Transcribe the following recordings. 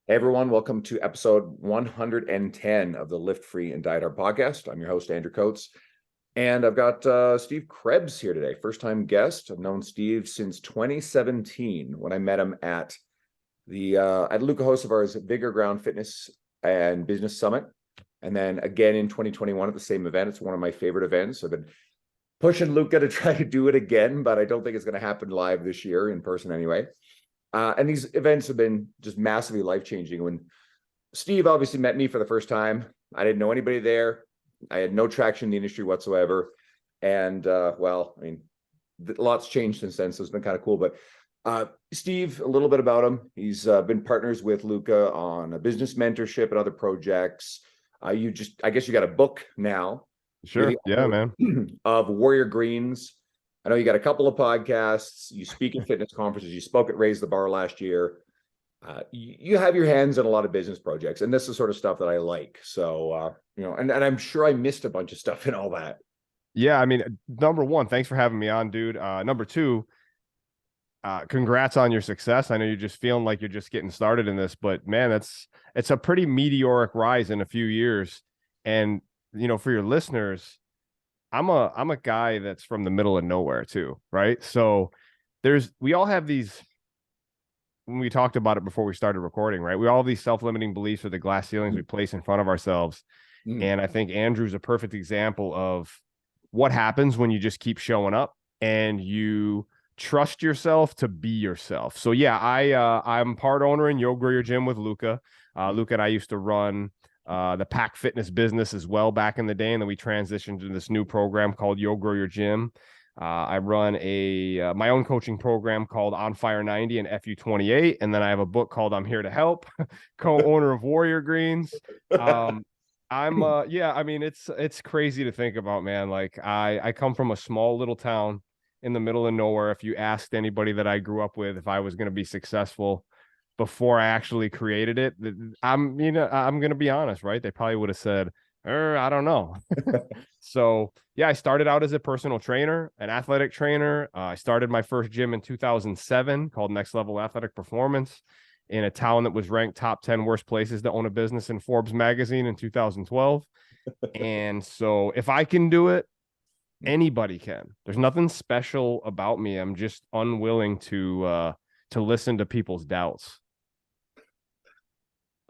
Hey everyone, welcome to episode 110 of the Lift Free and Diet Art podcast. I'm your host, Andrew Coates, and I've got Steve Krebs here today. First time guest. I've known Steve since 2017 when I met him at Luca Hocevar's Bigger Ground Fitness and Business Summit. And then again in 2021 at the same event. It's one of my favorite events. I've been pushing Luca to try to do it again, but I don't think it's going to happen live this year, in person anyway. And these events have been just massively life-changing. When Steve obviously met me for the first time, I didn't know anybody there. I had no traction in the industry whatsoever. And a lot's changed since then, so it's been kind of cool. But Steve, a little bit about him. He's been partners with Luca on a business mentorship and other projects. I guess you got a book now. Sure. Yeah, man. Of Warrior Greens. I know you got a couple of podcasts. You speak at fitness conferences. You spoke at Raise the Bar last year. You have your hands in a lot of business projects, and this is the sort of stuff that I like. So, and I'm sure I missed a bunch of stuff in all that. Yeah, I mean, number one, thanks for having me on, dude. Number two, congrats on your success. I know you're just feeling like you're just getting started in this, but man, it's a pretty meteoric rise in a few years. And, for your listeners, I'm a guy that's from the middle of nowhere too, right? So we all have these, when we talked about it before we started recording, right? We all have these self-limiting beliefs or the glass ceilings we place in front of ourselves. And I think Andrew's a perfect example of what happens when you just keep showing up and you trust yourself to be yourself. So yeah, I'm part owner in Yo Grow Your Gym with Luca. Luca and I used to run the Pack Fitness business as well back in the day, and then we transitioned to this new program called Yo Grow Your Gym. I run my own coaching program called On Fire 90 and FU 28, and then I have a book called I'm Here to Help, co-owner of Warrior Greens. It's crazy to think about, man. Like I come from a small little town in the middle of nowhere. If you asked anybody that I grew up with if I was going to be successful before I actually created it, I'm going to be honest, right? They probably would have said, I don't know. So yeah, I started out as a personal trainer, an athletic trainer. I started my first gym in 2007 called Next Level Athletic Performance in a town that was ranked top 10 worst places to own a business in Forbes magazine in 2012. And so if I can do it, anybody can. There's nothing special about me. I'm just unwilling to listen to people's doubts.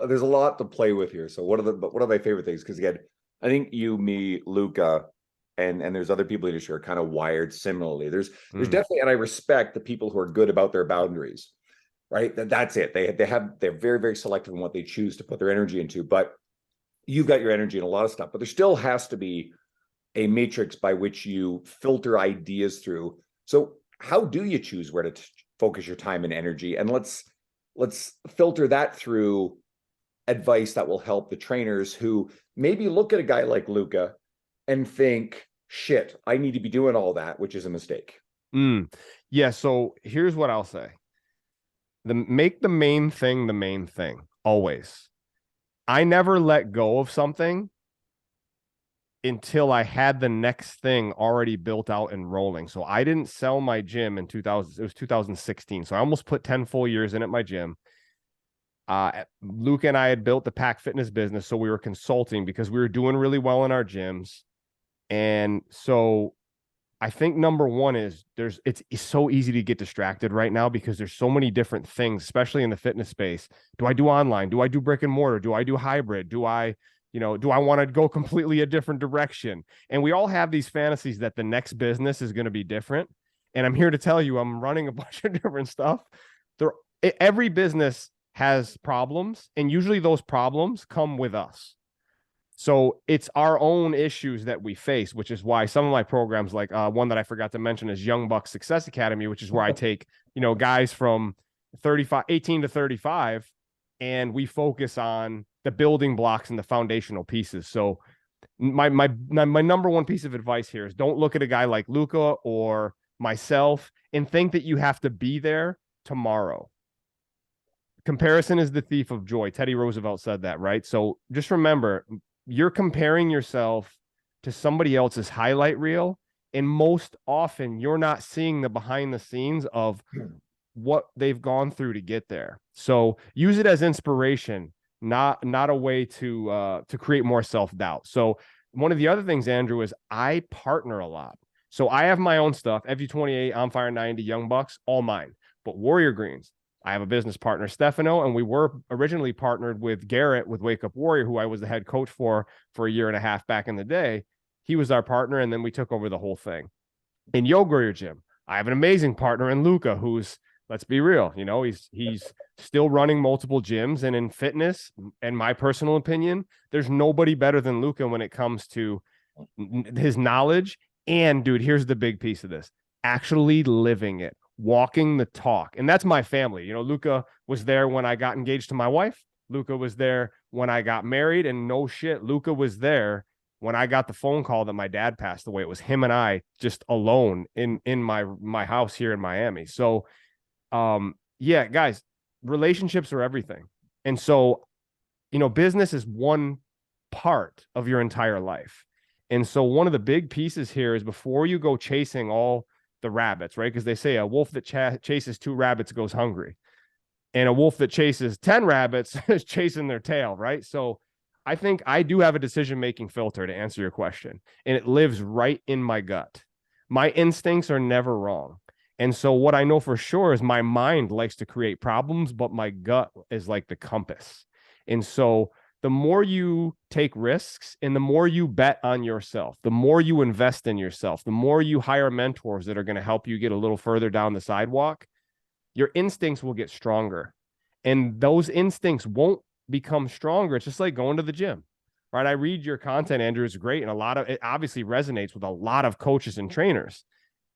There's a lot to play with here. So one of my favorite things, because again, I think you, me, Luca, and there's other people in the industry are kind of wired similarly. There's definitely, and I respect the people who are good about their boundaries, right? That's it. They're very, very selective in what they choose to put their energy into. But you've got your energy in a lot of stuff, but there still has to be a matrix by which you filter ideas through. So how do you choose where to focus your time and energy? And let's filter that through advice that will help the trainers who maybe look at a guy like Luca and think, shit, I need to be doing all that, which is a mistake. Yeah. So here's what I'll say. Make the main thing always. I never let go of something until I had the next thing already built out and rolling. So I didn't sell my gym in 2016. So I almost put 10 full years in at my gym. Luke and I had built the Pack Fitness business, so we were consulting because we were doing really well in our gyms. And so I think number one is it's so easy to get distracted right now because there's so many different things, especially in the fitness space. Do I do online? Do I do brick and mortar? Do I do hybrid? Do I want to go completely a different direction? And we all have these fantasies that the next business is going to be different. And I'm here to tell you, I'm running a bunch of different stuff. Every business has problems, and usually those problems come with us. So it's our own issues that we face, which is why some of my programs, like one that I forgot to mention is Young Bucks Success Academy, which is where I take, guys from 18 to 35, and we focus on the building blocks and the foundational pieces. So my number one piece of advice here is don't look at a guy like Luca or myself and think that you have to be there tomorrow. Comparison is the thief of joy. Teddy Roosevelt said that, right? So just remember, you're comparing yourself to somebody else's highlight reel, and most often you're not seeing the behind the scenes of what they've gone through to get there. So use it as inspiration, not a way to create more self-doubt. So one of the other things, Andrew, is I partner a lot. So I have my own stuff, FU28, On Fire 90, Young Bucks, all mine. But Warrior Greens, I have a business partner, Stefano, and we were originally partnered with Garrett with Wake Up Warrior, who I was the head coach for a year and a half back in the day. He was our partner, and then we took over the whole thing. In Yoga Warrior Gym, I have an amazing partner in Luca, who's, let's be real, he's still running multiple gyms. And in fitness, and my personal opinion, there's nobody better than Luca when it comes to his knowledge. And dude, here's the big piece of this: actually living it, walking the talk. And that's my family. Luca was there when I got engaged to my wife. Luca was there when I got married. And no shit, Luca was there when I got the phone call that my dad passed away. It was him and I just alone in my house here in Miami. So yeah, guys, relationships are everything. And so, business is one part of your entire life. And so one of the big pieces here is, before you go chasing all the rabbits, right? Because they say a wolf that chases 2 rabbits goes hungry, and a wolf that chases 10 rabbits is chasing their tail, right? So I think I do have a decision-making filter, to answer your question, and it lives right in my gut. My instincts are never wrong. And so what I know for sure is my mind likes to create problems, but my gut is like the compass. And so the more you take risks and the more you bet on yourself, the more you invest in yourself, the more you hire mentors that are going to help you get a little further down the sidewalk, your instincts will get stronger. And those instincts won't become stronger. It's just like going to the gym, right? I read your content, Andrew. It's great. And a lot of it obviously resonates with a lot of coaches and trainers.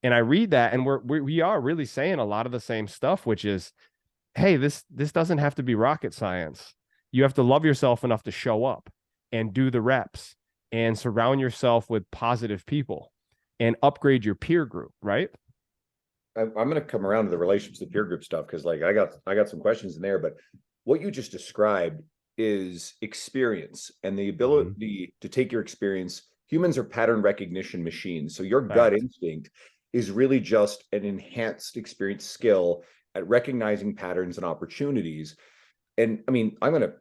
And I read that, and we are really saying a lot of the same stuff, which is, hey, this doesn't have to be rocket science. You have to love yourself enough to show up and do the reps and surround yourself with positive people and upgrade your peer group, right? I'm going to come around to the relationships, the peer group stuff, because like I got some questions in there. But what you just described is experience and the ability to take your experience. Humans are pattern recognition machines. So your gut instinct is really just an enhanced experience skill at recognizing patterns and opportunities. And I mean, I'm going to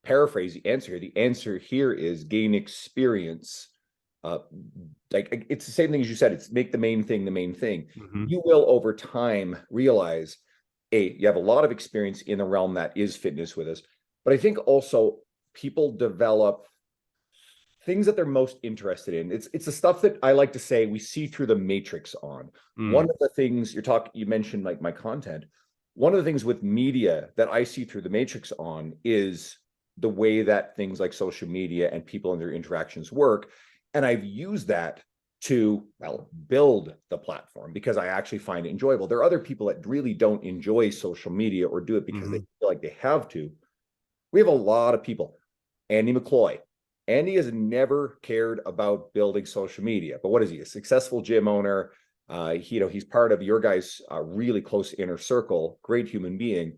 paraphrase the answer here. The answer here is gain experience. Like it's the same thing as you said. It's make the main thing the main thing. You will over time realize, you have a lot of experience in the realm that is fitness with us. But I think also people develop things that they're most interested in. It's the stuff that I like to say we see through the matrix on. One of the things you mentioned, like my content. One of the things with media that I see through the matrix on is the way that things like social media and people and their interactions work. And I've used that to, build the platform because I actually find it enjoyable. There are other people that really don't enjoy social media or do it because they feel like they have to. We have a lot of people. Andy McCloy. Andy has never cared about building social media, but what is he? A successful gym owner. He's part of your guys' really close inner circle, great human being.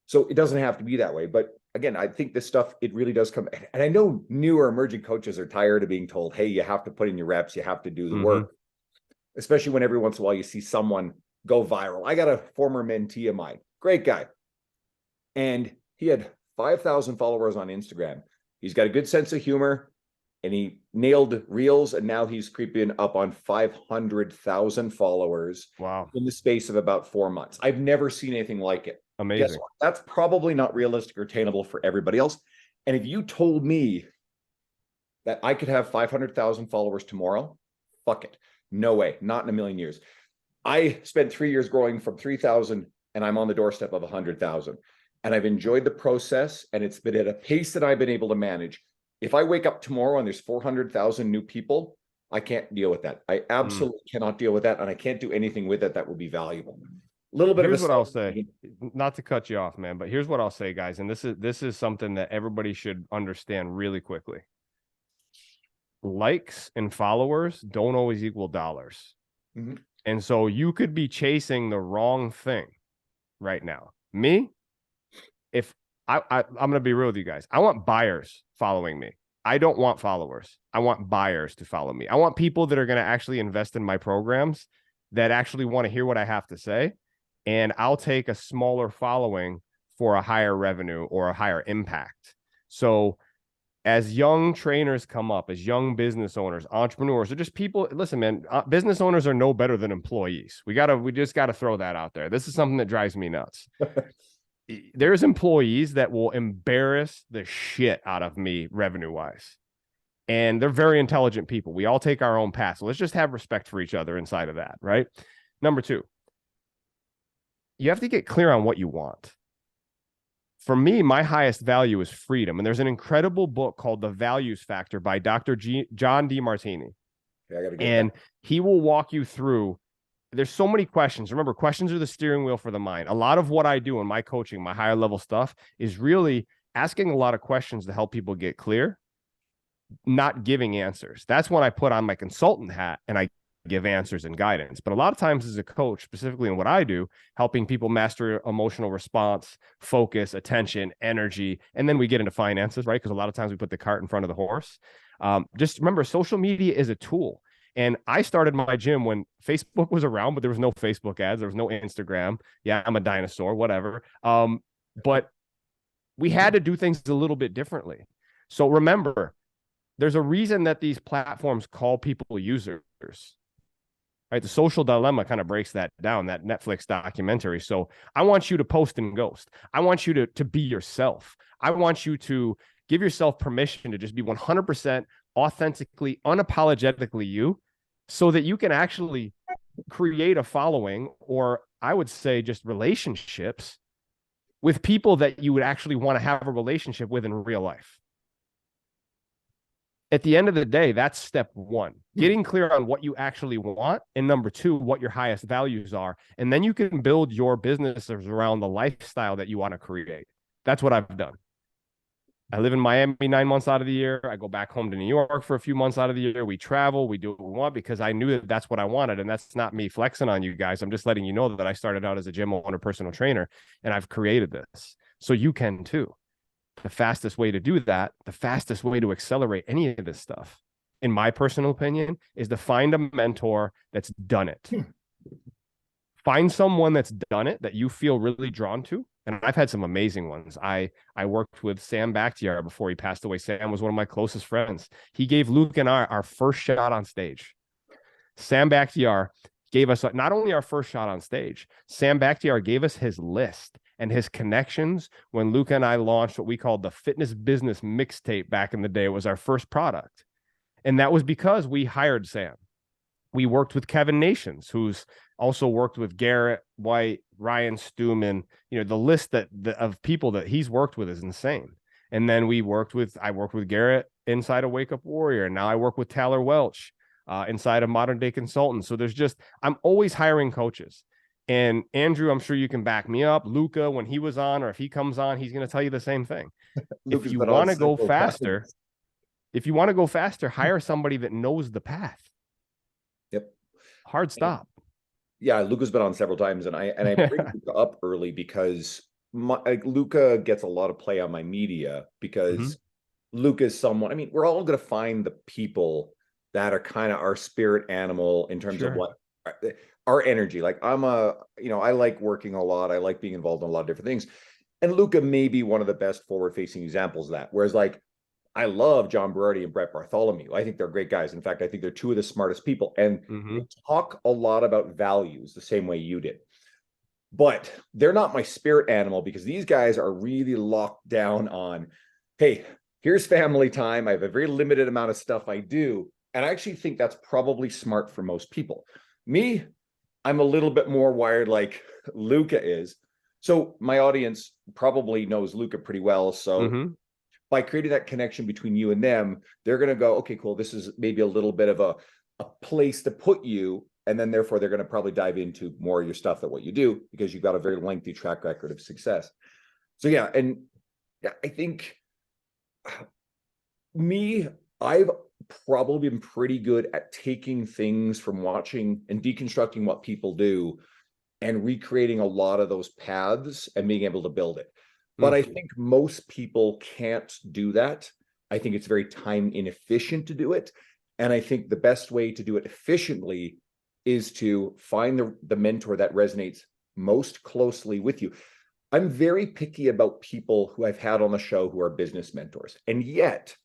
So it doesn't have to be that way. But again, I think this stuff, it really does come. And I know newer emerging coaches are tired of being told, hey, you have to put in your reps, you have to do the work, especially when every once in a while you see someone go viral. I got a former mentee of mine, great guy. And he had 5,000 followers on Instagram. He's got a good sense of humor. And he nailed reels, and now he's creeping up on 500,000 followers. Wow. In the space of about 4 months. I've never seen anything like it. Amazing. Guess what? That's probably not realistic or attainable for everybody else. And if you told me that I could have 500,000 followers tomorrow, fuck it. No way. Not in a million years. I spent 3 years growing from 3,000, and I'm on the doorstep of 100,000. And I've enjoyed the process, and it's been at a pace that I've been able to manage. If I wake up tomorrow and there's 400,000 new people, I can't deal with that. I absolutely cannot deal with that. And I can't do anything with it that will be valuable. A little bit here's of what I'll say, not to cut you off, man, but here's what I'll say, guys. And this is something that everybody should understand really quickly. Likes and followers don't always equal dollars. And so you could be chasing the wrong thing right now. Me, if I'm going to be real with you guys. I want buyers following me. I don't want followers. I want buyers to follow me. I want people that are going to actually invest in my programs, that actually want to hear what I have to say. and I'll take a smaller following for a higher revenue or a higher impact. So as young trainers come up, as young business owners, entrepreneurs, or just people, listen, man, business owners are no better than employees. We just gotta throw that out there. This is something that drives me nuts. There's employees that will embarrass the shit out of me revenue wise. And they're very intelligent people. We all take our own path. So let's just have respect for each other inside of that, right? Number two, you have to get clear on what you want. For me, my highest value is freedom. And there's an incredible book called The Values Factor by Dr. John DeMartini. And he will walk you through. There's so many questions. Remember, questions are the steering wheel for the mind. A lot of what I do in my coaching, my higher level stuff, is really asking a lot of questions to help people get clear, not giving answers. That's when I put on my consultant hat and I give answers and guidance. But a lot of times as a coach, specifically in what I do, helping people master emotional response, focus, attention, energy, and then we get into finances, right? Because a lot of times we put the cart in front of the horse. Just remember, social media is a tool. And I started my gym when Facebook was around, but there was no Facebook ads. There was no Instagram. Yeah, I'm a dinosaur, whatever. But we had to do things a little bit differently. So remember, there's a reason that these platforms call people users, right? The Social Dilemma kind of breaks that down, that Netflix documentary. So I want you to post and ghost. I want you to be yourself. I want you to give yourself permission to just be 100% authentically, unapologetically you, so that you can actually create a following, or I would say just relationships with people that you would actually want to have a relationship with in real life. At the end of the day, that's step one, getting clear on what you actually want. And number two, what your highest values are. And then you can build your businesses around the lifestyle that you want to create. That's what I've done. I live in Miami 9 months out of the year. I go back home to New York for a few months out of the year. We travel, we do what we want because I knew that that's what I wanted. And that's not me flexing on you guys. I'm just letting you know that I started out as a gym owner, personal trainer, and I've created this. So you can too. The fastest way to do that, the fastest way to accelerate any of this stuff, in my personal opinion, is to find a mentor that's done it. Find someone that's done it that you feel really drawn to. And I've had some amazing ones. I worked with Sam Bakhtiar before he passed away. Sam was one of my closest friends. He gave Luke and I our first shot on stage. Sam Bakhtiar gave us not only our first shot on stage, Sam Bakhtiar gave us his list and his connections when Luke and I launched what we called the Fitness Business Mixtape back in the day. It was our first product. And that was because we hired Sam. We worked with Kevin Nations, who's also worked with Garrett White, Ryan Stewman. You know, the list of people that he's worked with is insane. And then I worked with Garrett inside of Wake Up Warrior. And now I work with Tyler Welch inside of Modern Day Consultants. So I'm always hiring coaches. And Andrew, I'm sure you can back me up. Luca, when he was on, or if he comes on, he's going to tell you the same thing. If you want to go faster, hire somebody that knows the path. Yep. Hard stop. Yeah, Luca's been on several times, and I bring Luca up early because Luca gets a lot of play on my media because Luca is someone. I mean, we're all going to find the people that are kind of our spirit animal in terms of what our energy. Like I like working a lot. I like being involved in a lot of different things, and Luca may be one of the best forward-facing examples of that. Whereas, like, I love John Berardi and Brett Bartholomew. I think they're great guys. In fact, I think they're two of the smartest people. And they talk a lot about values the same way you did. But they're not my spirit animal because these guys are really locked down on, hey, here's family time. I have a very limited amount of stuff I do. And I actually think that's probably smart for most people. Me, I'm a little bit more wired like Luca is. So my audience probably knows Luca pretty well. So by creating that connection between you and them, they're going to go, okay, cool. This is maybe a little bit of a place to put you. And then therefore they're going to probably dive into more of your stuff than what you do because you've got a very lengthy track record of success. So yeah. And I think I've probably been pretty good at taking things from watching and deconstructing what people do and recreating a lot of those paths and being able to build it. But I think most people can't do that. I think it's very time inefficient to do it. And I think the best way to do it efficiently is to find the mentor that resonates most closely with you. I'm very picky about people who I've had on the show who are business mentors. And yet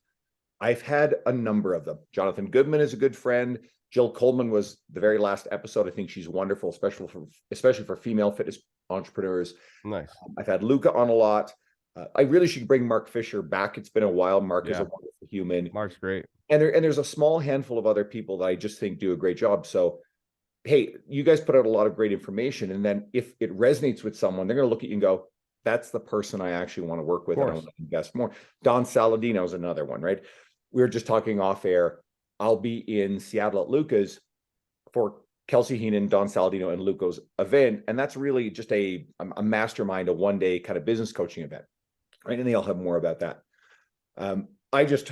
I've had a number of them. Jonathan Goodman is a good friend. Jill Coleman was the very last episode. I think she's wonderful, especially for female fitness entrepreneurs. Nice. I've had Luca on a lot. I really should bring Mark Fisher back. It's been a while. Mark is a wonderful human. Mark's great. And there's a small handful of other people that I just think do a great job. So, hey, you guys put out a lot of great information. And then if it resonates with someone, they're going to look at you and go, that's the person I actually want to work with and I want to invest more. Don Saladino is another one, right? We were just talking off air. I'll be in Seattle at Luca's for Kelsey Heenan, Don Saladino, and Luca's event. And that's really just a mastermind, a one-day kind of business coaching event, right? And they'll have more about that. I just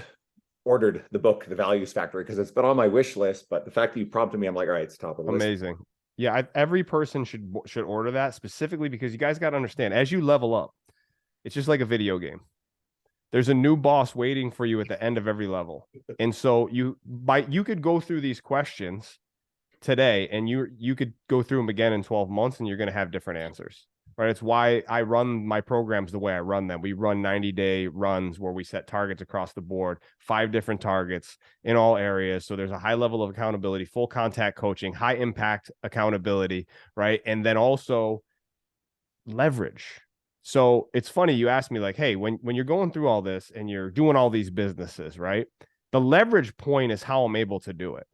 ordered the book, The Values Factory, because it's been on my wish list. But the fact that you prompted me, I'm like, all right, it's top of the list. Amazing. Yeah, every person should order that, specifically because you guys got to understand, as you level up, it's just like a video game. There's a new boss waiting for you at the end of every level. And so you could go through these questions today and you could go through them again in 12 months and you're going to have different answers, right? It's why I run my programs the way I run them. We run 90-day runs where we set targets across the board, 5 different targets in all areas. So there's a high level of accountability, full contact coaching, high impact accountability, right? And then also leverage. So it's funny, you asked me like, hey, when you're going through all this and you're doing all these businesses, right? The leverage point is how I'm able to do it.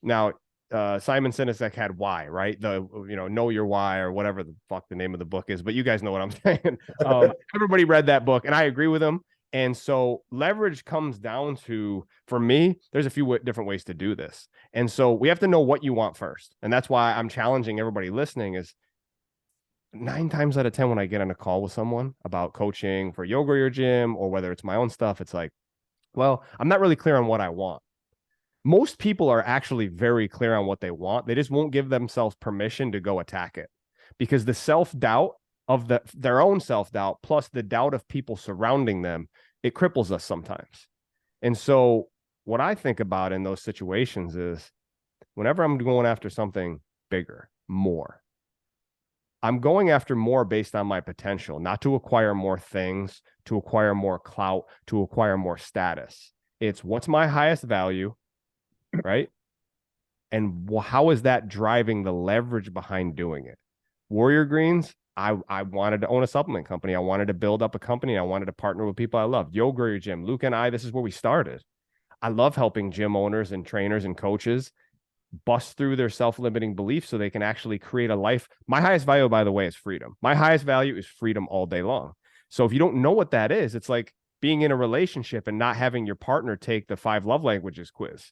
Now, Simon Sinek had why, right? Know your why, or whatever the fuck the name of the book is, but you guys know what I'm saying. Everybody read that book and I agree with him. And so leverage comes down to, for me, there's a few different ways to do this. And so we have to know what you want first. And that's why I'm challenging everybody listening is 9 times out of 10, when I get on a call with someone about coaching for yoga or your gym, or whether it's my own stuff, it's like, well, I'm not really clear on what I want. Most people are actually very clear on what they want. They just won't give themselves permission to go attack it, because the self-doubt of their own self-doubt plus the doubt of people surrounding them, it cripples us sometimes. And so what I think about in those situations is, whenever I'm going after something bigger, more, I'm going after more based on my potential, not to acquire more things, to acquire more clout, to acquire more status. It's what's my highest value, right? And how is that driving the leverage behind doing it? Warrior Greens, I wanted to own a supplement company. I wanted to build up a company. I wanted to partner with people I love. Yoga or Your Gym, Luke and I, this is where we started. I love helping gym owners and trainers and coaches bust through their self-limiting beliefs so they can actually create a life. My highest value, by the way, is freedom. My highest value is freedom all day long. So if you don't know what that is, it's like being in a relationship and not having your partner take the 5 love languages quiz.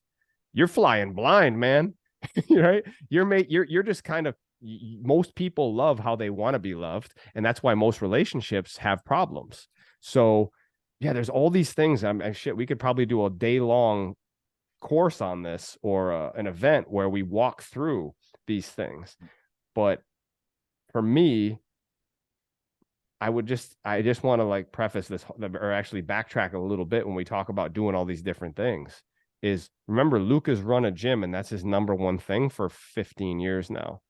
You're flying blind, man. Right? You're just kind of, most people love how they want to be loved. And that's why most relationships have problems. So yeah, there's all these things. We could probably do a day-long course on this, or an event where we walk through these things. But for me, I just want to like preface this, or actually backtrack a little bit when we talk about doing all these different things, is remember, Luca's run a gym and that's his number one thing for 15 years now.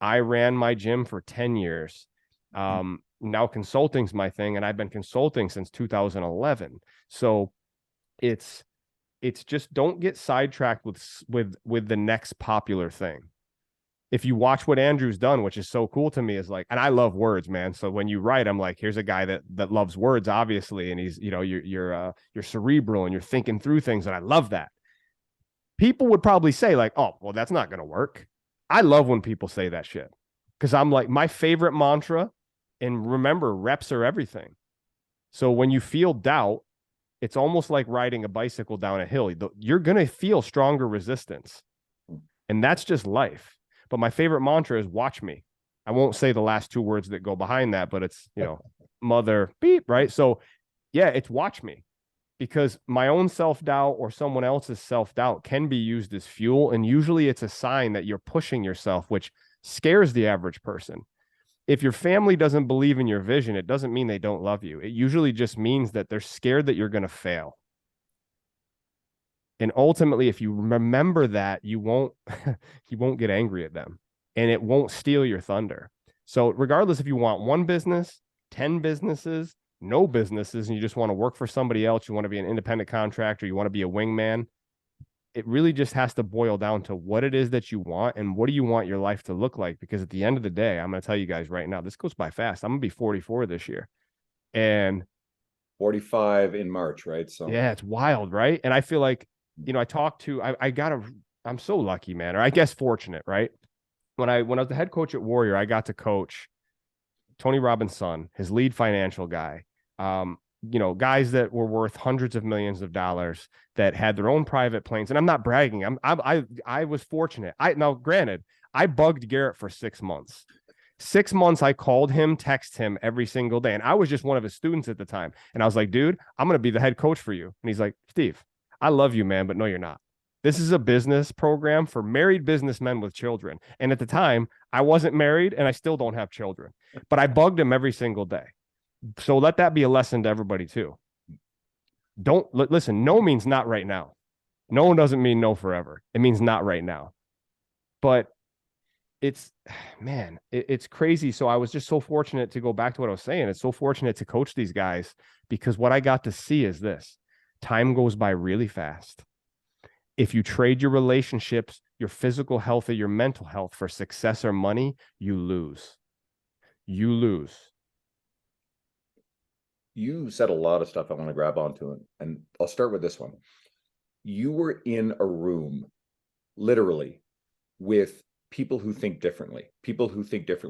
I ran my gym for 10 years. Now consulting's my thing, and I've been consulting since 2011. So it's just, don't get sidetracked with the next popular thing. If you watch what Andrew's done, which is so cool to me, is like, and I love words, man. So when you write, I'm like, here's a guy that loves words, obviously. And he's, you're cerebral and you're thinking through things. And I love that. People would probably say like, oh, well, that's not going to work. I love when people say that shit, because I'm like, my favorite mantra, and remember, reps are everything. So when you feel doubt, it's almost like riding a bicycle down a hill. You're going to feel stronger resistance. And that's just life. But my favorite mantra is watch me. I won't say the last 2 words that go behind that, but it's, mother beep, right? So yeah, it's watch me, because my own self-doubt or someone else's self-doubt can be used as fuel. And usually it's a sign that you're pushing yourself, which scares the average person. If your family doesn't believe in your vision, it doesn't mean they don't love you. It usually just means that they're scared that you're going to fail. And ultimately, if you remember that, you won't get angry at them, and it won't steal your thunder. So regardless if you want one business, 10 businesses, no businesses, and you just want to work for somebody else, you want to be an independent contractor, you want to be a wingman, it really just has to boil down to what it is that you want and what do you want your life to look like. Because at the end of the day, I'm going to tell you guys right now, this goes by fast. I'm going to be 44 this year. And 45 in March, right? So yeah, it's wild, right? And I feel like, I'm so lucky, man, or I guess fortunate, right? When I was the head coach at Warrior, I got to coach Tony Robbins' son, his lead financial guy. Guys that were worth hundreds of millions of dollars that had their own private planes. And I'm not bragging. I was fortunate. Now, granted, I bugged Garrett for 6 months. 6 months, I called him, text him every single day. And I was just one of his students at the time. And I was like, dude, I'm going to be the head coach for you. And he's like, Steve, I love you, man, but no, you're not. This is a business program for married businessmen with children. And at the time, I wasn't married and I still don't have children, but I bugged him every single day. So let that be a lesson to everybody too. Don't listen. No means not right now. No doesn't mean no forever. It means not right now. But it's crazy. So I was just so fortunate to go back to what I was saying. It's so fortunate to coach these guys because what I got to see is this: time goes by really fast. If you trade your relationships, your physical health, or your mental health for success or money, you lose. You lose. You said a lot of stuff I want to grab onto, and I'll start with this one. You were in a room, literally, with people who think differently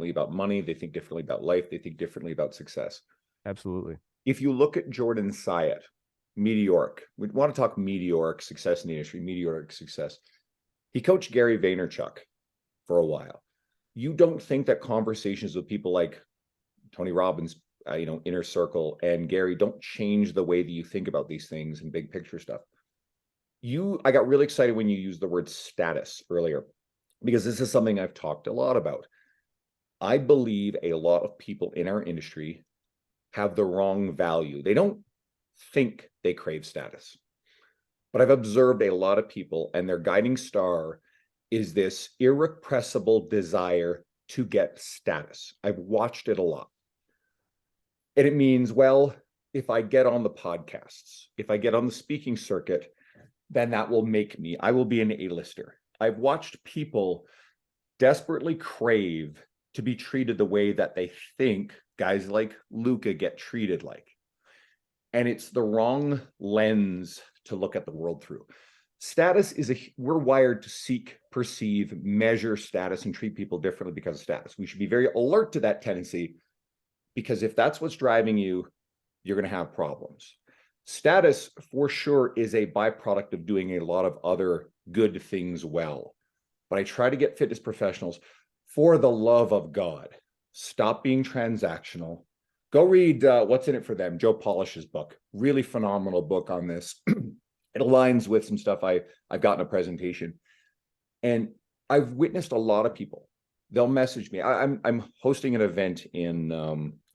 about money, they think differently about life, they think differently about success. Absolutely. If you look at Jordan Syatt, meteoric, we want to talk meteoric success in the industry, meteoric success. He coached Gary Vaynerchuk for a while. You don't think that conversations with people like Tony Robbins, Inner Circle, and Gary don't change the way that you think about these things and big picture stuff? I got really excited when you used the word status earlier, because this is something I've talked a lot about. I believe a lot of people in our industry have the wrong value. They don't think they crave status, but I've observed a lot of people, and their guiding star is this irrepressible desire to get status. I've watched it a lot. And it means, well, if I get on the podcasts, if I get on the speaking circuit, then that will make me, I will be an A-lister. I've watched people desperately crave to be treated the way that they think guys like Luca get treated like. And it's the wrong lens to look at the world through. Status we're wired to seek, perceive, measure status, and treat people differently because of status. We should be very alert to that tendency, because if that's what's driving you, you're going to have problems. Status, for sure, is a byproduct of doing a lot of other good things well. But I try to get fitness professionals, for the love of God, stop being transactional. Go read What's in It for Them, Joe Polish's book. Really phenomenal book on this. It aligns with some stuff I've got in a presentation. And I've witnessed a lot of people. They'll message me. I'm hosting an event in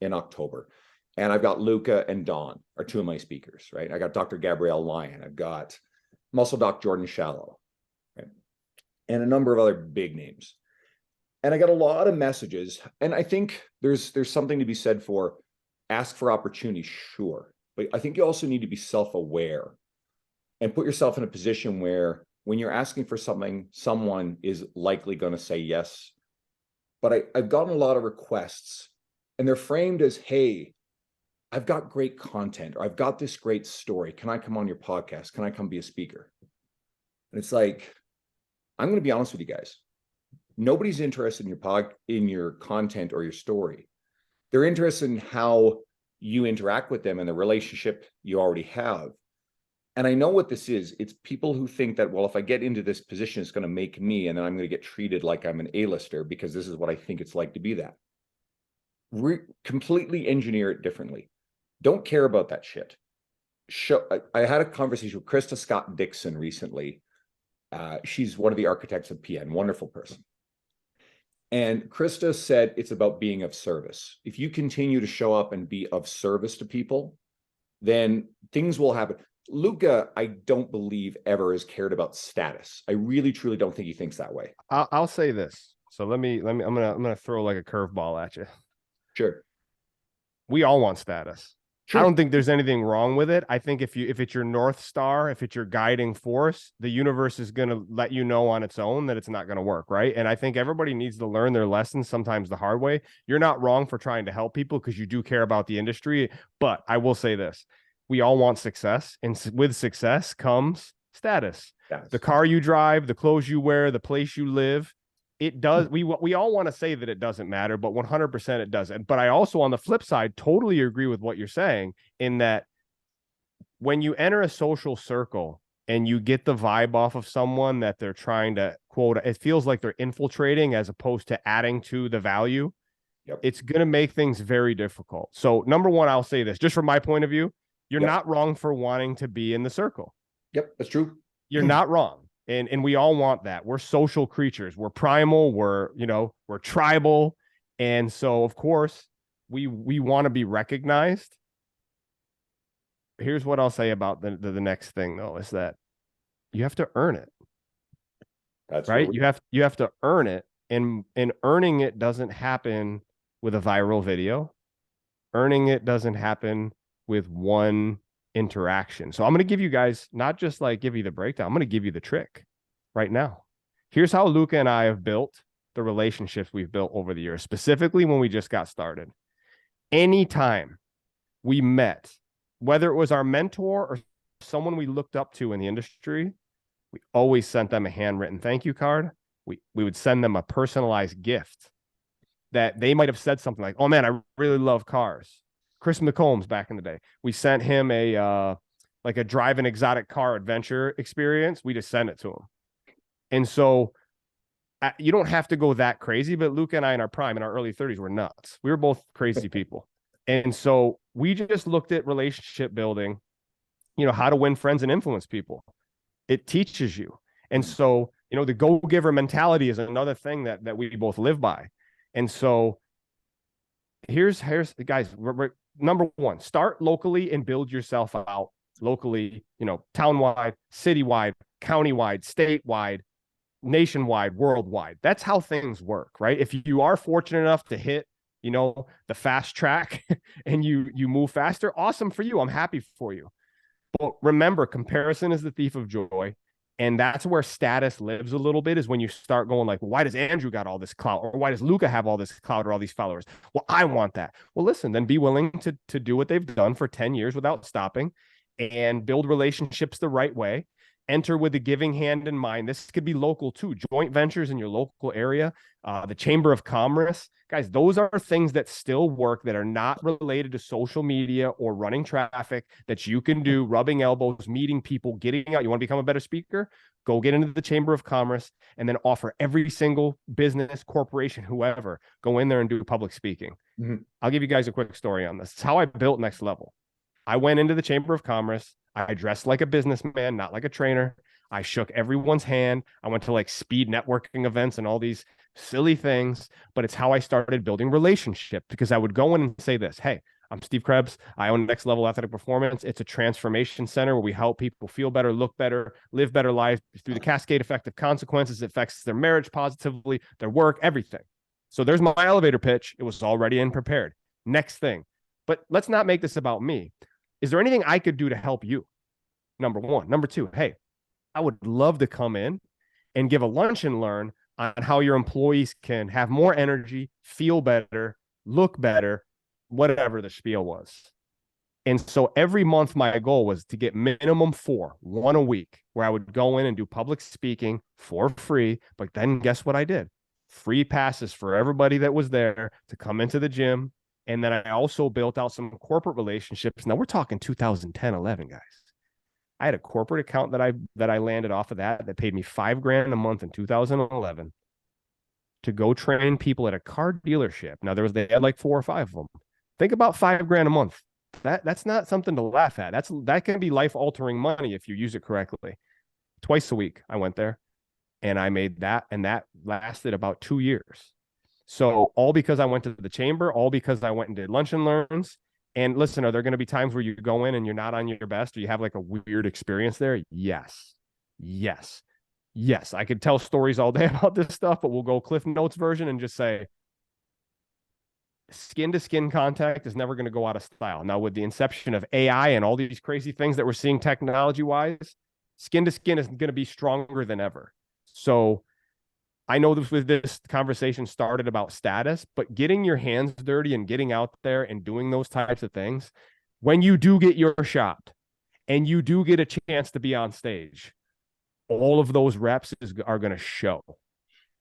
October, and I've got Luca and Don are two of my speakers, right? I got Dr. Gabrielle Lyon. I've got Muscle Doc Jordan Shallow, right? And a number of other big names. And I got a lot of messages. And I think there's something to be said for ask for opportunity, sure. But I think you also need to be self-aware and put yourself in a position where when you're asking for something, someone is likely going to say yes. But I've gotten a lot of requests, and they're framed as, hey, I've got great content, or I've got this great story. Can I come on your podcast? Can I come be a speaker? And it's like, I'm going to be honest with you guys. Nobody's interested in your content or your story. They're interested in how you interact with them and the relationship you already have. And I know what this is. It's people who think that, well, if I get into this position, it's going to make me, and then I'm going to get treated like I'm an A-lister because this is what I think it's like to be that. Completely engineer it differently. Don't care about that shit. I had a conversation with Krista Scott Dixon recently. She's one of the architects of PN, wonderful person. And Krista said it's about being of service. If you continue to show up and be of service to people, then things will happen. Luca, I don't believe ever has cared about status. I really, truly don't think he thinks that way. I'll say this. So I'm gonna throw like a curveball at you. Sure. We all want status. I Sure. don't think there's anything wrong with it. I think if it's your North Star, if it's your guiding force, the universe is going to let you know on its own that it's not going to work, right? And I think everybody needs to learn their lessons sometimes the hard way. You're not wrong for trying to help people because you do care about the industry, but I will say this. We all want success, and with success comes status. Yes. The car you drive, the clothes you wear, the place you live, it does. We all want to say that it doesn't matter, but 100% it doesn't. But I also, on the flip side, totally agree with what you're saying in that when you enter a social circle and you get the vibe off of someone that they're trying to quote, it feels like they're infiltrating as opposed to adding to the value. Yep. It's going to make things very difficult. So number one, I'll say this just from my point of view, you're not wrong for wanting to be in the circle. Yep, that's true. You're not wrong. And we all want that. We're social creatures. We're primal. We're tribal. And so, of course, we want to be recognized. Here's what I'll say about the next thing, though, is that you have to earn it. That's right. You have to earn it. And earning it doesn't happen with a viral video. Earning it doesn't happen with one interaction. So I'm going to give you guys not just like give you the breakdown. I'm going to give you the trick right now. Here's how Luca and I have built the relationships we've built over the years, specifically when we just got started. Anytime we met, whether it was our mentor or someone we looked up to in the industry, we always sent them a handwritten thank you card. We would send them a personalized gift that they might have said something like, "Oh man, I really love cars." Chris McCombs back in the day, we sent him a drive an exotic car adventure experience. We just sent it to him. And so you don't have to go that crazy, but Luca and I in our prime, in our early 30s, were nuts. We were both crazy people. And so we just looked at relationship building, how to win friends and influence people. It teaches you. And so, the go-giver mentality is another thing that we both live by. And so here's guys, number one, start locally and build yourself out locally, townwide, citywide, countywide, statewide, nationwide, worldwide. That's how things work, right? If you are fortunate enough to hit, the fast track and you move faster, awesome for you. I'm happy for you. But remember, comparison is the thief of joy. And that's where status lives a little bit, is when you start going like, well, why does Andrew got all this clout? Or why does Luca have all this clout or all these followers? Well, I want that. Well, listen, then be willing to do what they've done for 10 years without stopping and build relationships the right way. Enter with a giving hand in mind. This could be local too. Joint ventures in your local area, the Chamber of Commerce. Guys, those are things that still work, that are not related to social media or running traffic, that you can do, rubbing elbows, meeting people, getting out. You want to become a better speaker? Go get into the Chamber of Commerce and then offer every single business, corporation, whoever, go in there and do public speaking. Mm-hmm. I'll give you guys a quick story on this. It's how I built Next Level. I went into the Chamber of Commerce. I dressed like a businessman, not like a trainer. I shook everyone's hand. I went to like speed networking events and all these silly things, but it's how I started building relationship, because I would go in and say this: "Hey, I'm Steve Krebs. I own Next Level Athletic Performance. It's a transformation center where we help people feel better, look better, live better lives through the cascade effect of consequences. It affects their marriage positively, their work, everything." So there's my elevator pitch. It was all ready and prepared. Next thing. But let's not make this about me. Is there anything I could do to help you? Number one. Number two, hey, I would love to come in and give a lunch and learn on how your employees can have more energy, feel better, look better, whatever the spiel was. And so every month, my goal was to get minimum 4, 1 a week, where I would go in and do public speaking for free. But then guess what I did? Free passes for everybody that was there to come into the gym. And then I also built out some corporate relationships. Now we're talking 2010, 11, guys. I had a corporate account that I landed off of that paid me $5,000 a month in 2011 to go train people at a car dealership. Now they had like 4 or 5 of them. Think about $5,000 a month. That's not something to laugh at. That can be life altering money if you use it correctly. Twice a week I went there and I made that, and that lasted about 2 years. So all because I went to the chamber, all because I went and did lunch and learns. And listen, are there going to be times where you go in and you're not on your best, or you have like a weird experience there? Yes. Yes, I could tell stories all day about this stuff, but we'll go Cliff Notes version and just say skin to skin contact is never going to go out of style. Now, with the inception of AI and all these crazy things that we're seeing technology wise, skin to skin is going to be stronger than ever. So I know this conversation started about status, but getting your hands dirty and getting out there and doing those types of things, when you do get your shot and you do get a chance to be on stage, all of those reps are going to show.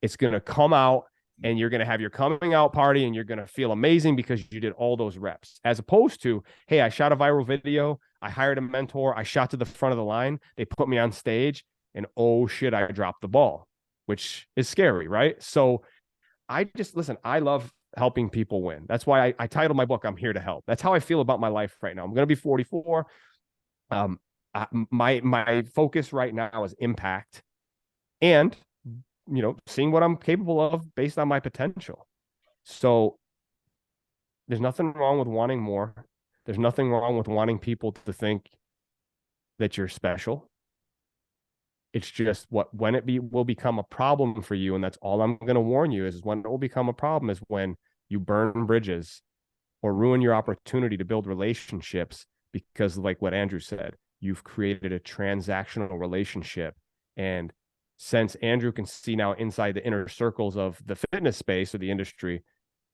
It's going to come out, and you're going to have your coming out party, and you're going to feel amazing because you did all those reps, as opposed to, hey, I shot a viral video, I hired a mentor, I shot to the front of the line, they put me on stage, and oh shit, I dropped the ball, which is scary, right? So I just, listen, I love helping people win. That's why I titled my book, I'm Here to Help. That's how I feel about my life right now. I'm going to be 44. My focus right now is impact and, seeing what I'm capable of based on my potential. So there's nothing wrong with wanting more. There's nothing wrong with wanting people to think that you're special. It's just when it will become a problem for you. And that's all I'm going to warn you is when it will become a problem is when you burn bridges or ruin your opportunity to build relationships, because like what Andrew said, you've created a transactional relationship. And since Andrew can see now inside the inner circles of the fitness space or the industry,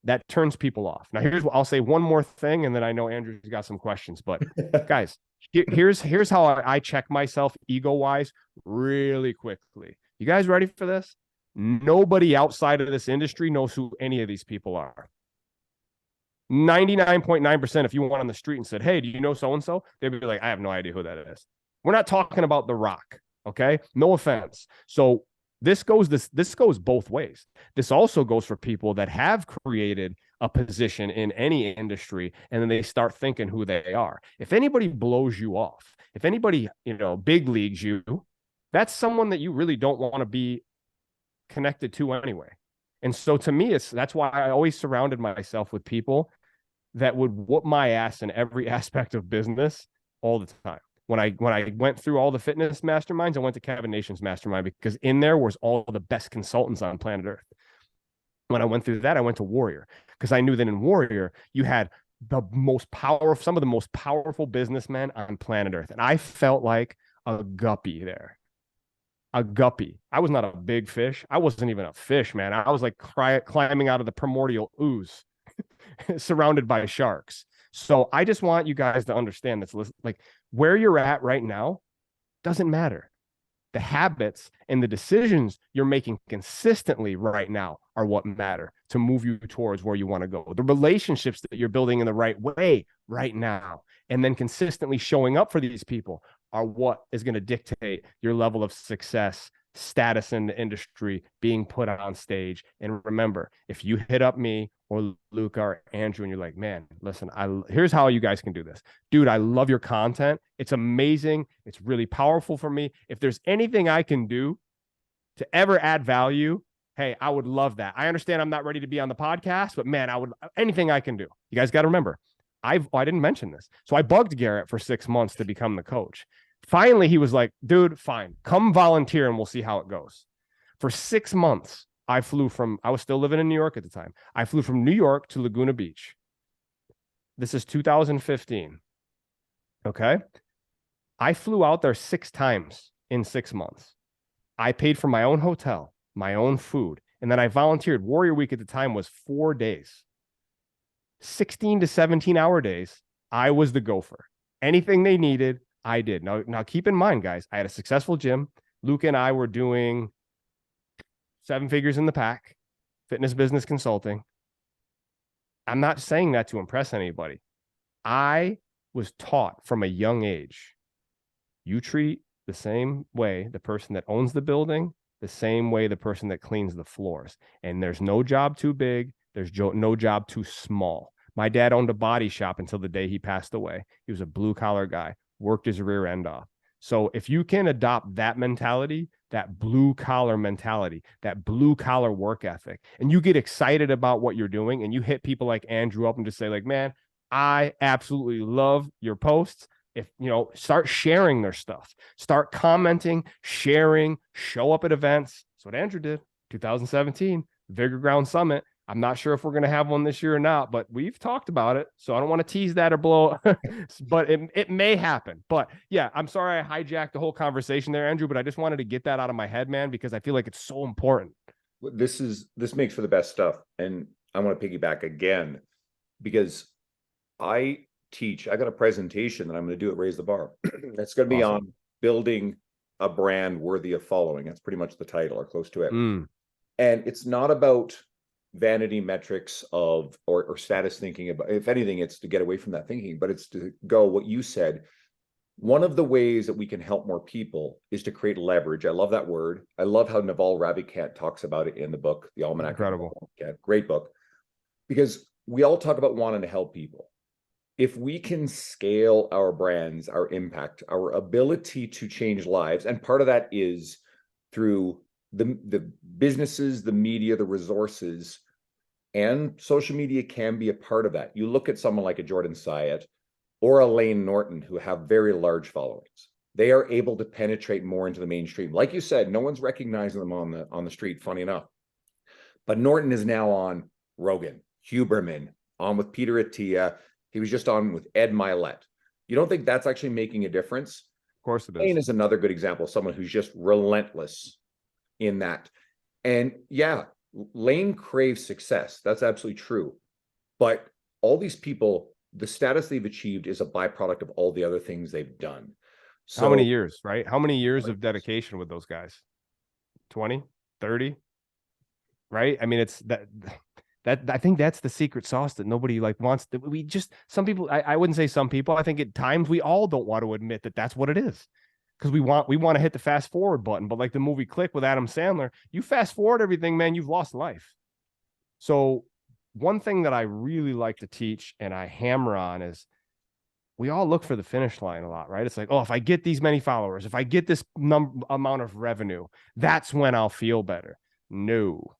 that turns people off. Now, here's what I'll say one more thing, and then I know Andrew's got some questions. But guys, here's how I check myself ego-wise really quickly. You guys ready for this? Nobody outside of this industry knows who any of these people are. 99.9%, if you went on the street and said, hey, do you know so-and-so? They'd be like, I have no idea who that is. We're not talking about The Rock. Okay. No offense. So this goes both ways. This also goes for people that have created a position in any industry, and then they start thinking who they are. If anybody blows you off, if anybody, big leagues you, that's someone that you really don't want to be connected to anyway. And so to me, that's why I always surrounded myself with people that would whoop my ass in every aspect of business all the time. When I went through all the fitness masterminds, I went to Kevin Nation's mastermind because in there was all the best consultants on planet Earth. When I went through that, I went to Warrior because I knew that in Warrior, you had some of the most powerful businessmen on planet Earth. And I felt like a guppy there. A guppy. I was not a big fish. I wasn't even a fish, man. I was like climbing out of the primordial ooze surrounded by sharks. So I just want you guys to understand that's like where you're at right now doesn't matter. The habits and the decisions you're making consistently right now are what matter to move you towards where you want to go. The relationships that you're building in the right way right now, and then consistently showing up for these people are what is going to dictate your level of success, status in the industry, being put on stage. And remember, if you hit up me or Luca or Andrew and you're like, man, listen, here's how you guys can do this. Dude, I love your content. It's amazing. It's really powerful for me. If there's anything I can do to ever add value, hey, I would love that. I understand I'm not ready to be on the podcast, but man, anything I can do. You guys got to remember, I didn't mention this. So I bugged Garrett for 6 months to become the coach. Finally, he was like, dude, fine, come volunteer and we'll see how it goes. For 6 months, I was still living in New York at the time. I flew from New York to Laguna Beach. This is 2015. Okay. I flew out there 6 times in 6 months. I paid for my own hotel, my own food. And then I volunteered. Warrior Week at the time was 4 days, 16 to 17 hour days. I was the gopher. Anything they needed, I did. Now keep in mind, guys, I had a successful gym. Luke and I were doing 7 figures in the pack, fitness business consulting. I'm not saying that to impress anybody. I was taught from a young age, you treat the same way the person that owns the building, the same way the person that cleans the floors. And there's no job too big. There's no job too small. My dad owned a body shop until the day he passed away. He was a blue collar guy, worked his rear end off. So if you can adopt that mentality, that blue collar mentality, that blue collar work ethic, and you get excited about what you're doing and you hit people like Andrew up and just say like, man, I absolutely love your posts. If, start sharing their stuff, start commenting, sharing, show up at events. That's what Andrew did. 2017 Vigor Ground Summit. I'm not sure if we're going to have one this year or not, but we've talked about it. So I don't want to tease that or blow, but it may happen. But yeah, I'm sorry I hijacked the whole conversation there, Andrew, but I just wanted to get that out of my head, man, because I feel like it's so important. This makes for the best stuff. And I want to piggyback again, because I got a presentation that I'm going to do at Raise the Bar. It's going to be on building a brand worthy of following. That's pretty much the title, or close to it. And it's not about vanity metrics or status thinking. About, if anything, it's to get away from that thinking, but it's to go what you said. One of the ways that we can help more people is to create leverage. I love that word. I love how Naval Ravikant talks about it in the book, The Almanac. Incredible. Great book. Because we all talk about wanting to help people. If we can scale our brands, our impact, our ability to change lives, and part of that is through the businesses, the media, the resources, and social media can be a part of that. You look at someone like a Jordan Syatt or a Lane Norton, who have very large followings. They are able to penetrate more into the mainstream. Like you said, no one's recognizing them on the street, funny enough. But Norton is now on Rogan, Huberman, on with Peter Attia. He was just on with Ed Milet. You don't think that's actually making a difference? Of course it is. Lane is another good example of someone who's just relentless in that. And yeah, Lane craves success. That's absolutely true. But all these people, the status they've achieved is a byproduct of all the other things they've done. So how many years, right? How many years of dedication with those guys? 20, 30, right? I mean, it's that I think that's the secret sauce that nobody wants to. Some people, I wouldn't say some people, I think at times we all don't want to admit that that's what it is, because we want to hit the fast forward button. But like the movie Click with Adam Sandler, you fast forward everything, man, you've lost life. So one thing that I really like to teach and I hammer on is we all look for the finish line a lot, right? It's like, oh, if I get these many followers, if I get this amount of revenue, that's when I'll feel better. No,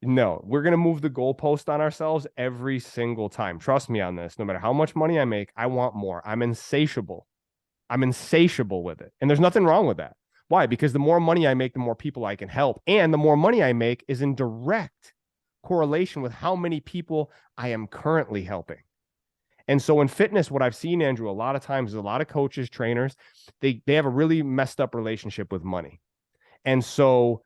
no, we're going to move the goalpost on ourselves every single time. Trust me on this. No matter how much money I make, I want more. I'm insatiable with it. And there's nothing wrong with that. Why? Because the more money I make, the more people I can help. And the more money I make is in direct correlation with how many people I am currently helping. And so in fitness, what I've seen, Andrew, a lot of times is a lot of coaches, trainers, they have a really messed up relationship with money. And so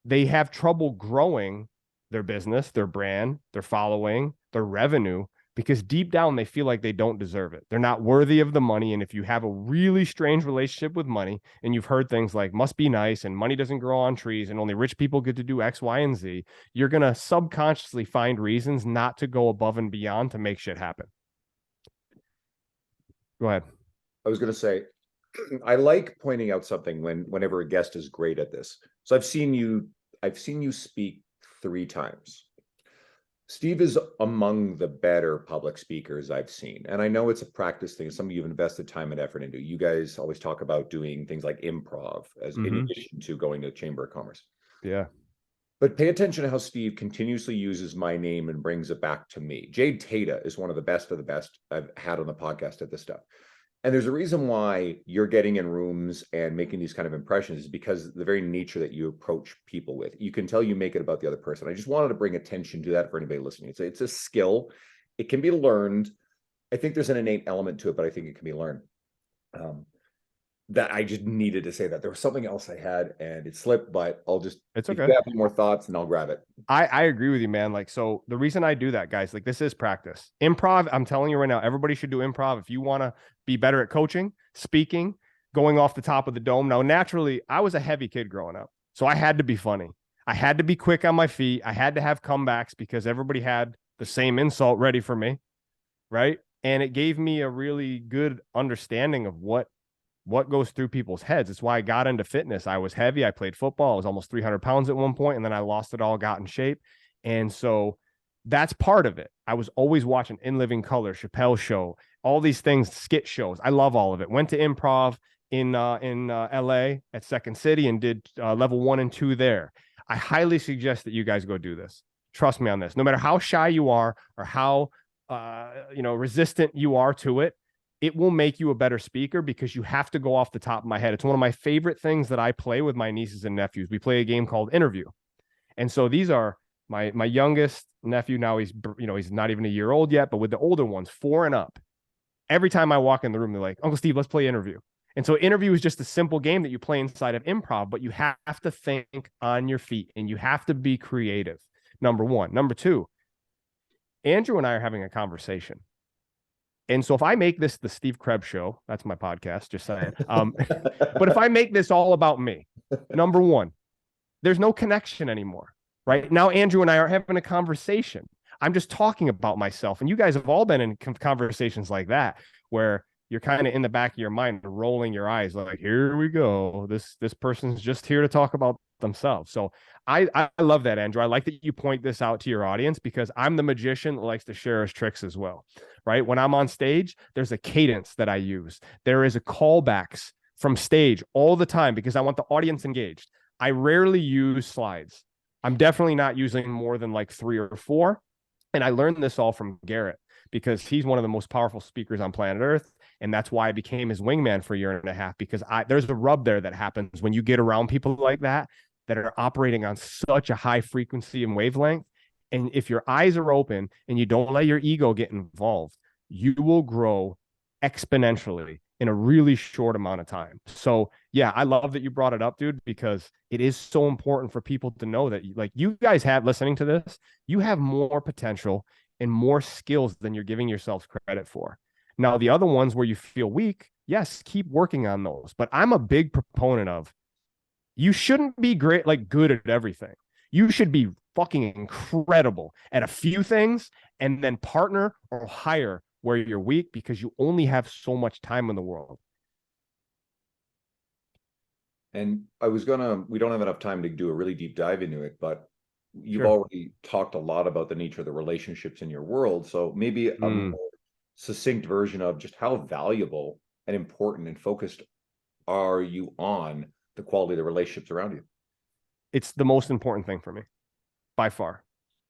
they have trouble growing their business, their brand, their following, their revenue, because deep down they feel like they don't deserve it. They're not worthy of the money. And if you have a really strange relationship with money, and you've heard things like must be nice and money doesn't grow on trees and only rich people get to do X, Y, and Z, you're going to subconsciously find reasons not to go above and beyond to make shit happen. Go ahead. I was going to say, I like pointing out something whenever a guest is great at this. So I've seen you speak 3 times. Steve is among the better public speakers I've seen. And I know it's a practice thing. Some of you have invested time and effort into. You guys always talk about doing things like improv as in addition to going to the Chamber of Commerce. Yeah. But pay attention to how Steve continuously uses my name and brings it back to me. Jade Tata is one of the best I've had on the podcast at this stuff. And there's a reason why you're getting in rooms and making these kind of impressions, is because the very nature that you approach people with. You can tell you make it about the other person. I just wanted to bring attention to that for anybody listening. It's a skill. It can be learned. I think there's an innate element to it, but I think it can be learned. That I just needed to say that. There was something else I had and it slipped, but it's okay. If you have any more thoughts, and I'll grab it. I agree with you, man. So the reason I do that, guys, this is practice. Improv, I'm telling you right now, everybody should do improv if you want to be better at coaching, speaking, going off the top of the dome. Now, naturally, I was a heavy kid growing up, so I had to be funny. I had to be quick on my feet. I had to have comebacks because everybody had the same insult ready for me, right? And it gave me a really good understanding of what goes through people's heads. It's why I got into fitness. I was heavy. I played football. I was almost 300 pounds at one point, and then I lost it all, got in shape. And so that's part of it. I was always watching In Living Color, Chappelle's Show, all these things, skit shows. I love all of it. Went to improv in LA at Second City and did level 1 and 2 there. I highly suggest that you guys go do this. Trust me on this. No matter how shy you are or how resistant you are to it, it will make you a better speaker because you have to go off the top of my head. It's one of my favorite things that I play with my nieces and nephews. We play a game called Interview. And so these are my youngest nephew. Now he's not even a year old yet, but with the older ones, 4 and up, every time I walk in the room, they're like, Uncle Steve, let's play Interview. And so Interview is just a simple game that you play inside of improv, but you have to think on your feet and you have to be creative. Number one. Number two, Andrew and I are having a conversation. And so if I make this the Steve Krebs show, that's my podcast, just saying. But if I make this all about me, number one, there's no connection anymore, right? Now, Andrew and I are having a conversation. I'm just talking about myself. And you guys have all been in conversations like that, where you're kind of in the back of your mind, rolling your eyes like, here we go. This person's just here to talk about themselves. So I love that, Andrew. I like that you point this out to your audience because I'm the magician that likes to share his tricks as well, right? When I'm on stage, there's a cadence that I use. There is a callbacks from stage all the time because I want the audience engaged. I rarely use slides. I'm definitely not using more than like 3 or 4. And I learned this all from Garrett because he's one of the most powerful speakers on planet Earth. And that's why I became his wingman for a year and a half, because there's a rub there that happens when you get around people like that are operating on such a high frequency and wavelength. And if your eyes are open and you don't let your ego get involved, you will grow exponentially in a really short amount of time. So yeah, I love that you brought it up, dude, because it is so important for people to know that like you guys have listening to this, you have more potential and more skills than you're giving yourselves credit for. Now, the other ones where you feel weak, yes, keep working on those. But I'm a big proponent of you shouldn't be great, like good at everything. You should be fucking incredible at a few things and then partner or hire where you're weak because you only have so much time in the world. And we don't have enough time to do a really deep dive into it, but you've Sure. already talked a lot about the nature of the relationships in your world. So maybe a more succinct version of just how valuable and important and focused are you on the quality of the relationships around you? It's the most important thing for me, by far.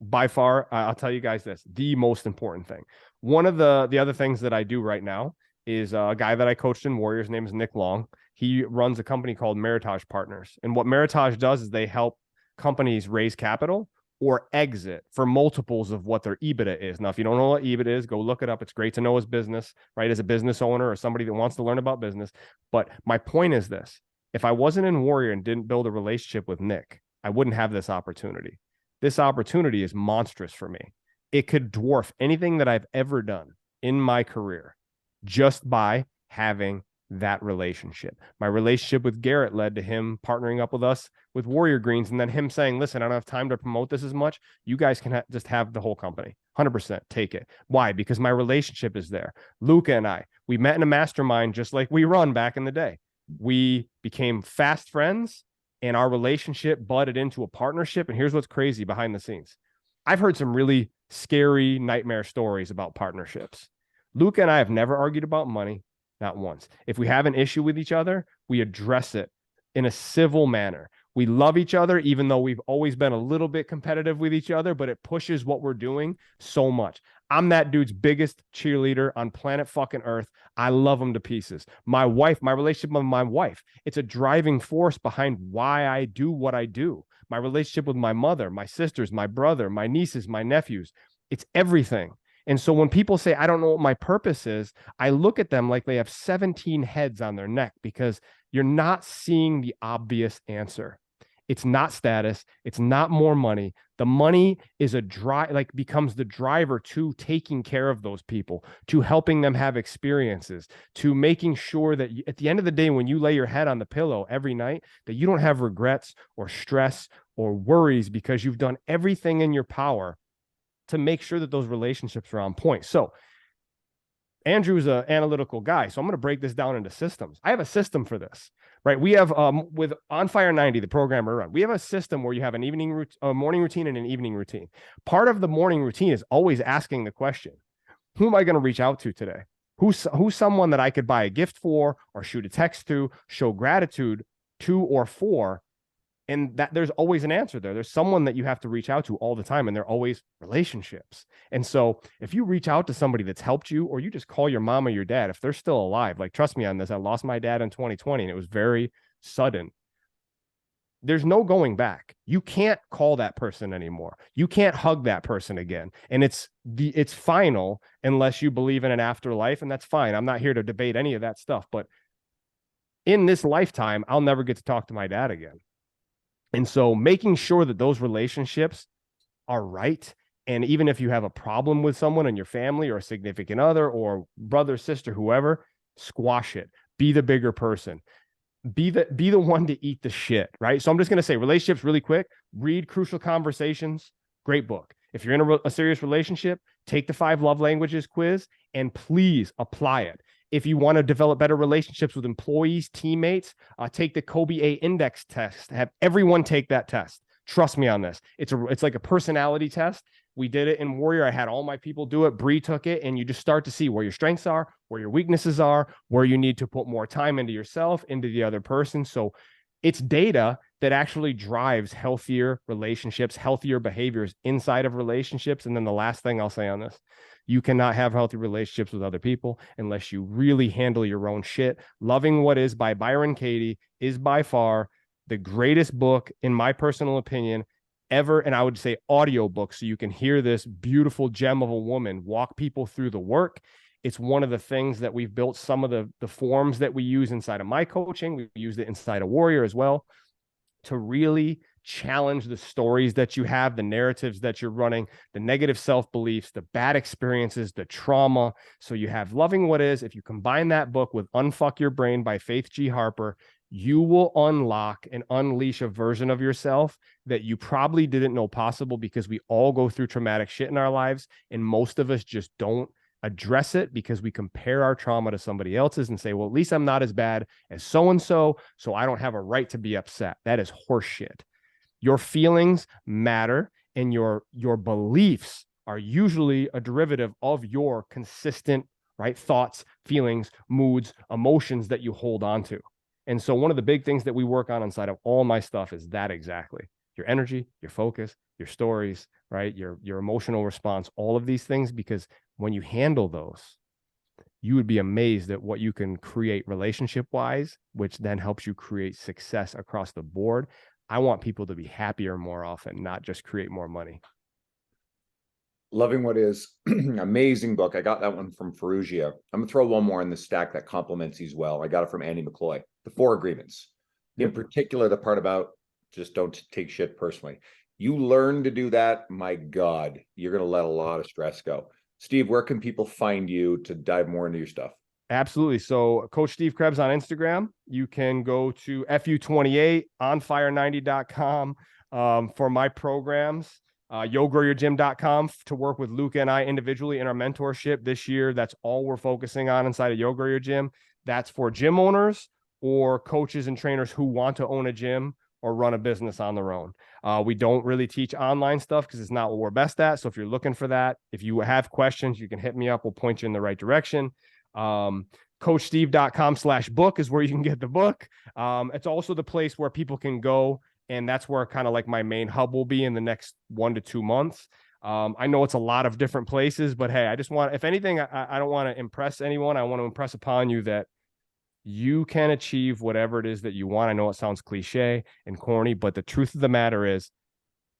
By far, I'll tell you guys this, the most important thing. One of the other things that I do right now is a guy that I coached in Warriors. His name is Nick Long. He runs a company called Meritage Partners. And what Meritage does is they help companies raise capital or exit for multiples of what their EBITDA is. Now, if you don't know what EBITDA is, go look it up. It's great to know as business, right? As a business owner or somebody that wants to learn about business. But my point is this. If I wasn't in Warrior and didn't build a relationship with Nick, I wouldn't have this opportunity. This opportunity is monstrous for me. It could dwarf anything that I've ever done in my career just by having that relationship. My relationship with Garrett led to him partnering up with us with Warrior Greens, and then him saying, listen, I don't have time to promote this as much. You guys can just have the whole company. 100% take it. Why? Because my relationship is there. Luca and I, we met in a mastermind just like we run back in the day. We became fast friends and our relationship budded into a partnership. And here's what's crazy behind the scenes. I've heard some really scary nightmare stories about partnerships. Luca and I have never argued about money, not once. If we have an issue with each other, we address it in a civil manner. We love each other, even though we've always been a little bit competitive with each other, but it pushes what we're doing so much. I'm that dude's biggest cheerleader on planet fucking Earth. I love him to pieces. My wife, my relationship with my wife, it's a driving force behind why I do what I do. My relationship with my mother, my sisters, my brother, my nieces, my nephews, it's everything. And so when people say, I don't know what my purpose is, I look at them like they have 17 heads on their neck because you're not seeing the obvious answer. It's not status. It's not more money. The money is becomes the driver to taking care of those people, to helping them have experiences, to making sure that at the end of the day, when you lay your head on the pillow every night, that you don't have regrets or stress or worries because you've done everything in your power to make sure that those relationships are on point. So Andrew's an analytical guy, so I'm going to break this down into systems. I have a system for this, right? We have with On Fire 90, the program we run, we have a system where you have a morning routine and an evening routine. Part of the morning routine is always asking the question, who am I going to reach out to today? Who's someone that I could buy a gift for or shoot a text to, show gratitude to or for? And that there's always an answer there. There's someone that you have to reach out to all the time, and they're always relationships. And so if you reach out to somebody that's helped you, or you just call your mom or your dad, if they're still alive, like, trust me on this, I lost my dad in 2020 and it was very sudden. There's no going back. You can't call that person anymore. You can't hug that person again. And it's final unless you believe in an afterlife, and that's fine. I'm not here to debate any of that stuff, but in this lifetime, I'll never get to talk to my dad again. And so making sure that those relationships are right. And even if you have a problem with someone in your family or a significant other or brother, sister, whoever, squash it. Be the bigger person. Be the one to eat the shit, right? So I'm just going to say relationships really quick. Read Crucial Conversations. Great book. If you're in a serious relationship, take the 5 love languages quiz and please apply it. If you want to develop better relationships with employees, teammates, take the Kobe A index test. Have everyone take that test. Trust me on this. It's like a personality test. We did it in Warrior. I had all my people do it. Bree took it, and you just start to see where your strengths are, where your weaknesses are, where you need to put more time into yourself, into the other person. So it's data that actually drives healthier relationships, healthier behaviors inside of relationships. And then the last thing I'll say on this, you cannot have healthy relationships with other people unless you really handle your own shit. Loving What Is by Byron Katie is by far the greatest book, in my personal opinion, ever. And I would say audiobook, so you can hear this beautiful gem of a woman walk people through the work. It's one of the things that we've built, some of the forms that we use inside of my coaching. We've used it inside of Warrior as well, to really challenge the stories that you have, the narratives that you're running, the negative self-beliefs, the bad experiences, the trauma. So you have Loving What Is. If you combine that book with Unfuck Your Brain by Faith G. Harper, you will unlock and unleash a version of yourself that you probably didn't know possible, because we all go through traumatic shit in our lives. And most of us just don't address it because we compare our trauma to somebody else's and say, well, at least I'm not as bad as so-and-so, so I don't have a right to be upset. That is horseshit. Your feelings matter, and your beliefs are usually a derivative of your consistent, right, thoughts, feelings, moods, emotions that you hold on to. And so one of the big things that we work on inside of all my stuff is that exactly. Your energy, your focus, your stories, right? Your emotional response, all of these things, because when you handle those, you would be amazed at what you can create relationship-wise, which then helps you create success across the board. I want people to be happier more often, not just create more money. Loving What Is, amazing book. I got that one from Ferrugia. I'm gonna throw one more in the stack that complements these well. I got it from Andy McCloy. The 4 Agreements. In particular, the part about just don't take shit personally. You learn to do that, my God, you're gonna let a lot of stress go. Steve, where can people find you to dive more into your stuff? Absolutely. So Coach Steve Krebs on Instagram. You can go to FU28 onfire90.com for my programs. YoGrowYourGym.com to work with Luca and I individually in our mentorship this year. That's all we're focusing on inside of Yo Grow Your Gym. That's for gym owners or coaches and trainers who want to own a gym or run a business on their own. We don't really teach online stuff because it's not what we're best at. So if you're looking for that, if you have questions, you can hit me up. We'll point you in the right direction. CoachSteve.com/book is where you can get the book. It's also the place where people can go, and that's where kind of like my main hub will be in the next 1 to 2 months. I know it's a lot of different places, but hey, I just want, if anything, I don't want to impress anyone. I want to impress upon you that you can achieve whatever it is that you want. I know it sounds cliche and corny, but the truth of the matter is,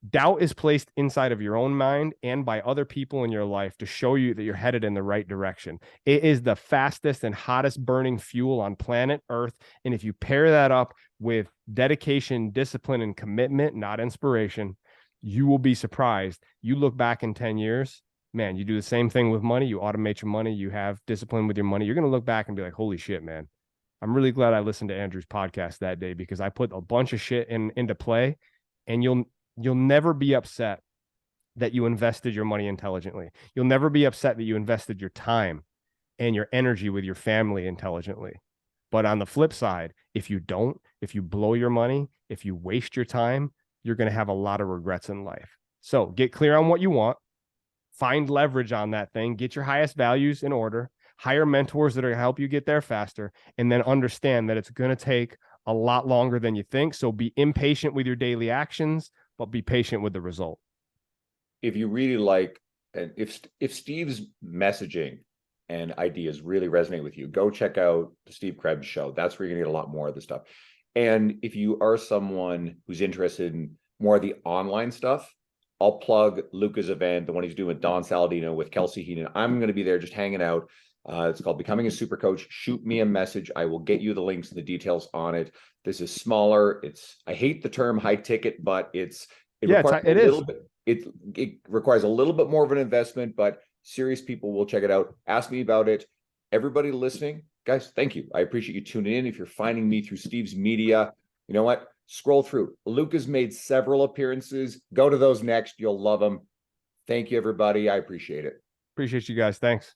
doubt is placed inside of your own mind and by other people in your life to show you that you're headed in the right direction. It is the fastest and hottest burning fuel on planet Earth. And if you pair that up with dedication, discipline, and commitment, not inspiration, you will be surprised. You look back in 10 years, man, you do the same thing with money. You automate your money. You have discipline with your money. You're going to look back and be like, holy shit, man. I'm really glad I listened to Andrew's podcast that day, because I put a bunch of shit into play, and you'll never be upset that you invested your money intelligently. You'll never be upset that you invested your time and your energy with your family intelligently. But on the flip side, if you blow your money, if you waste your time, you're going to have a lot of regrets in life. So get clear on what you want, find leverage on that thing, get your highest values in order, hire mentors that are going to help you get there faster, and then understand that it's going to take a lot longer than you think. So be impatient with your daily actions, but be patient with the result. If you really like, and if Steve's messaging and ideas really resonate with you, go check out the Steve Krebs show. That's where you're gonna get a lot more of the stuff. And if you are someone who's interested in more of the online stuff, I'll plug Luca's event, the one he's doing with Don Saladino with Kelsey Heenan. I'm going to be there just hanging out. It's called Becoming a Super Coach. Shoot me a message. I will get you the links and the details on it. This is smaller. I hate the term high ticket, but it requires a little bit. It requires a little bit more of an investment, but serious people will check it out. Ask me about it. Everybody listening, guys, thank you. I appreciate you tuning in. If you're finding me through Steve's media, you know what? Scroll through. Luca's made several appearances. Go to those next. You'll love them. Thank you, everybody. I appreciate it. Appreciate you guys. Thanks.